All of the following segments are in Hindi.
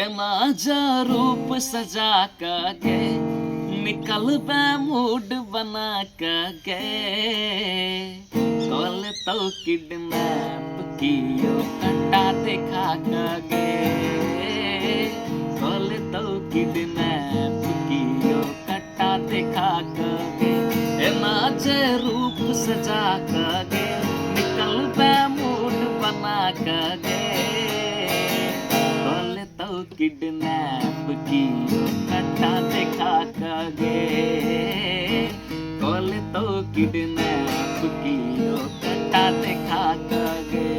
माझा रूप सजा कर गे, निकल बे मूड बना कर गे। कॉल तो किडनैप कियो कट्टा दिखा कर गे। कॉल तो किडनैप कियो कट्टा दिखा कर गे। माझे रूप सजा कर गे, निकल बे मूड बना कर गे। तो किडनैप कियो कट्टा दिखा कर गे। कॉल तो किडनैप कियो कट्टा दिखा कर गे।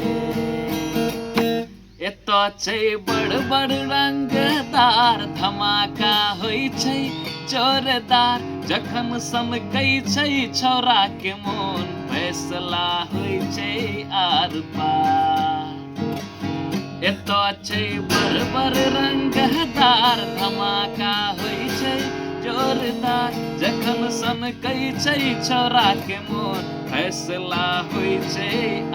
ये तो छै बड़ बड़ रंगदार, धमाका होई छै जोरदार। जखन सनकै छै छौरा के मोन, फैसला होई छै आर पार। एतो छै बड़ बड़ रंगदार, धमाका होई छै जोरदार। जखन सनकै छै छौरा के मोन, फैसला होई छै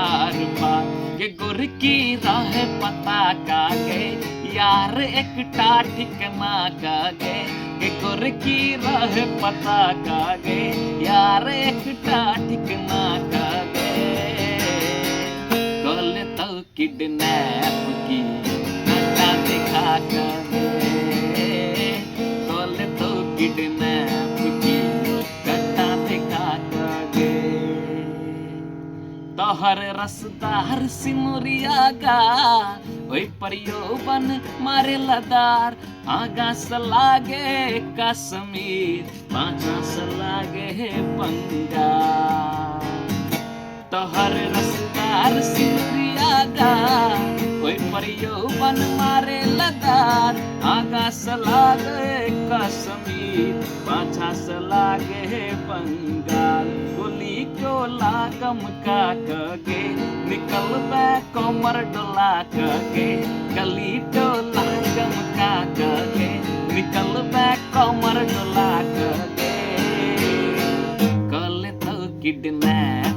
आर पार। के गोरकी रहे पता का गे, यार एकटा ठिकना का गे। के गोरकी रहे पता का गे, यार एकटा ठिकना का गे। कॉल तो किडनैप कियो कट्टा दिखा कर गे। कॉल तो किडनैप कियो कट्टा दिखा कर गे। तोहर रसदार सिमुरिया गा, ओई परियो बन मारे लदार। आगा से लागे कश्मीर, पाछा से लागे बंगाल। तोहर रसदार सिमुरिया गा, ओई परियो बन मारे लदार। आगा से लागे कश्मीर, पाछा से लागे बंगाल। गोली को लागम का कगे, निकल बे कमर डोला कगे। गली डोला गम का कगे, निकल बे कमर डोला कगे। कॉल तो किडनैप